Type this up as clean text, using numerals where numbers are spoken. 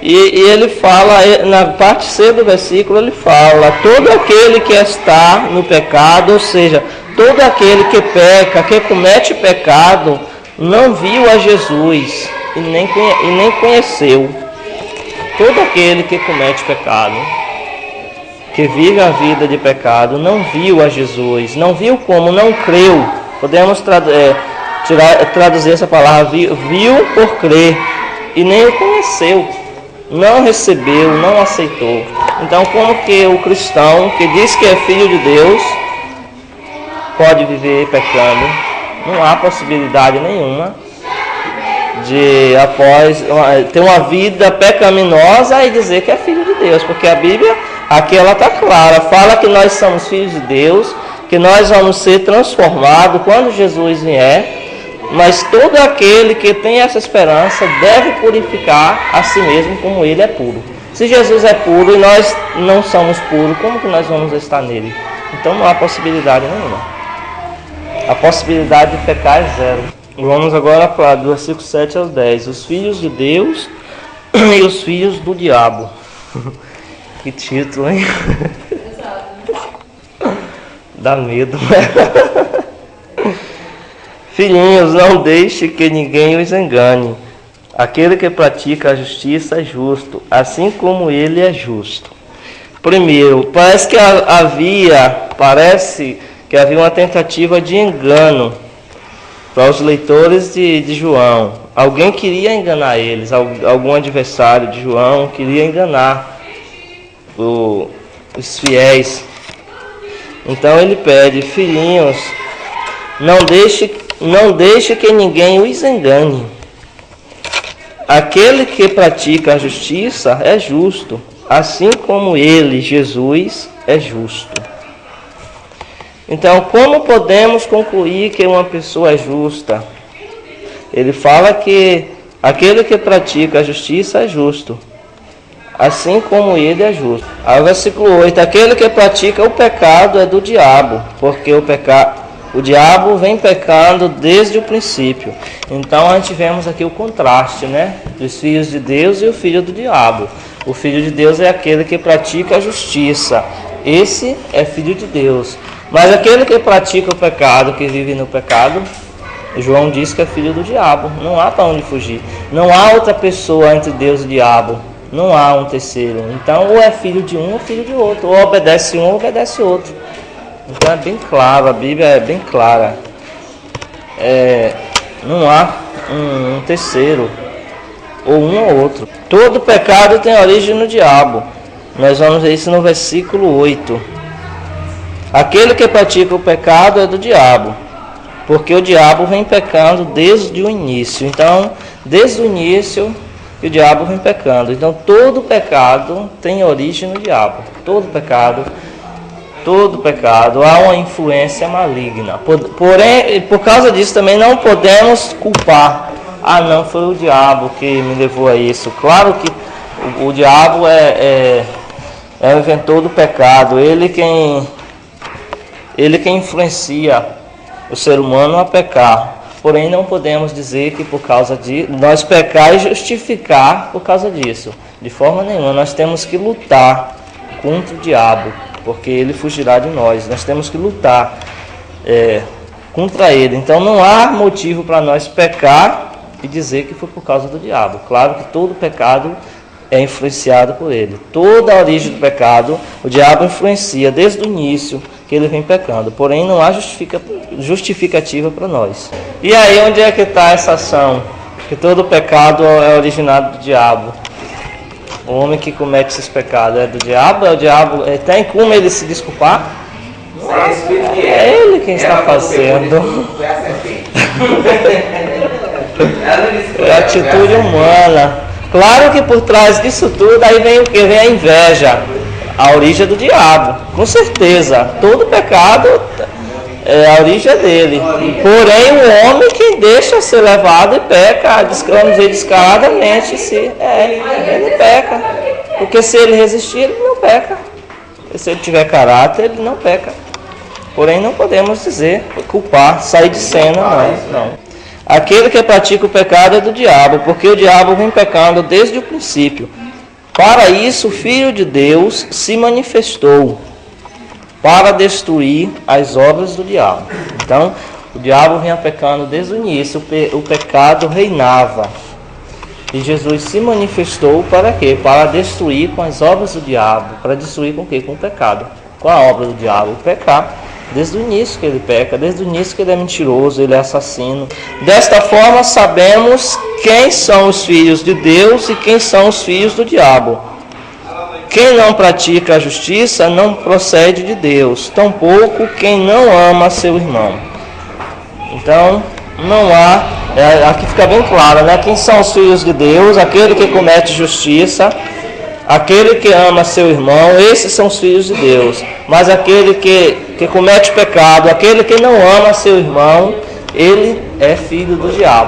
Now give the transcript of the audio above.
E ele fala, na parte C do versículo, ele fala: todo aquele que está no pecado, ou seja, todo aquele que peca, que comete pecado, não viu a Jesus e nem conheceu. Todo aquele que comete pecado, que vive a vida de pecado, não viu a Jesus. Não viu como? Não creu. Podemos traduzir essa palavra, viu por crer, e nem o conheceu. Não recebeu, não aceitou. Então, como que o cristão que diz que é filho de Deus pode viver pecando? Não há possibilidade nenhuma de, após ter uma vida pecaminosa, e dizer que é filho de Deus, porque a Bíblia aqui ela está clara, fala que nós somos filhos de Deus, que nós vamos ser transformados quando Jesus vier. Mas todo aquele que tem essa esperança deve purificar a si mesmo como ele é puro. Se Jesus é puro e nós não somos puros, como que nós vamos estar nele? Então não há possibilidade nenhuma. A possibilidade de pecar é zero. Vamos agora para do versículo 7 ao 10. Os filhos de Deus e os filhos do diabo. Que título, hein? Dá medo, né? Filhinhos, não deixe que ninguém os engane. Aquele que pratica a justiça é justo, assim como ele é justo. Primeiro, parece que havia uma tentativa de engano para os leitores de João. Alguém queria enganar eles, algum adversário de João queria enganar os fiéis. Então ele pede: filhinhos, não deixe que ninguém os engane. Aquele que pratica a justiça é justo, assim como ele, Jesus, é justo. Então, como podemos concluir que uma pessoa é justa? Ele fala que aquele que pratica a justiça é justo, assim como ele é justo. Aí o versículo 8: aquele que pratica o pecado é do diabo, porque o diabo vem pecando desde o princípio. Então a gente vemos aqui o contraste, né? Dos filhos de Deus e o filho do diabo. O filho de Deus é aquele que pratica a justiça. Esse é filho de Deus. Mas aquele que pratica o pecado, que vive no pecado, João diz que é filho do diabo. Não há para onde fugir. Não há outra pessoa entre Deus e o diabo. Não há um terceiro. Então ou é filho de um ou filho de outro. Ou obedece um ou obedece outro. Então é bem claro, a Bíblia é bem clara. Não há um terceiro, ou um ou outro. Todo pecado tem origem no diabo. Nós vamos ver isso no versículo 8. Aquele que pratica o pecado é do diabo, porque o diabo vem pecando desde o início. Então, desde o início, o diabo vem pecando. Então, todo pecado tem origem no diabo. Todo pecado, há uma influência maligna. Porém, por causa disso também não podemos culpar. Não, foi o diabo que me levou a isso. Claro que o diabo é o inventor do pecado. Ele quem influencia o ser humano a pecar. Porém, não podemos dizer que por causa de nós pecar e justificar por causa disso. De forma nenhuma. Nós temos que lutar contra o diabo, porque ele fugirá de nós. Nós temos que lutar contra ele. Então não há motivo para nós pecar e dizer que foi por causa do diabo. Claro que todo pecado é influenciado por ele. Toda a origem do pecado, o diabo influencia desde o início que ele vem pecando. Porém não há justificativa para nós. E aí onde é que está essa ação? Que todo pecado é originado do diabo. O homem que comete esses pecados é do diabo? É o diabo? Tem como ele se desculpar? É ele quem está fazendo. É a atitude humana. Claro que por trás disso tudo aí vem o que? Vem a inveja. A origem do diabo. Com certeza. Todo pecado a origem é dele. Porém o homem que deixa ser levado e peca, descaradamente, ele peca. Porque se ele resistir, ele não peca. E se ele tiver caráter, ele não peca. Porém não podemos dizer, culpar, sair de cena, não. Aquele que pratica o pecado é do diabo, porque o diabo vem pecando desde o princípio. Para isso, o Filho de Deus se manifestou, para destruir as obras do diabo. Então, o diabo vinha pecando desde o início, o pecado reinava. E Jesus se manifestou para quê? Para destruir com as obras do diabo. Para destruir com o quê? Com o pecado. Qual a obra do diabo? O pecar. Desde o início que ele peca, desde o início que ele é mentiroso, ele é assassino. Desta forma sabemos quem são os filhos de Deus e quem são os filhos do diabo. Quem não pratica a justiça não procede de Deus, tampouco quem não ama seu irmão. Então, não há, aqui fica bem claro, né? Quem são os filhos de Deus? Aquele que comete justiça, aquele que ama seu irmão, esses são os filhos de Deus. Mas aquele que comete pecado, aquele que não ama seu irmão, ele é filho do diabo.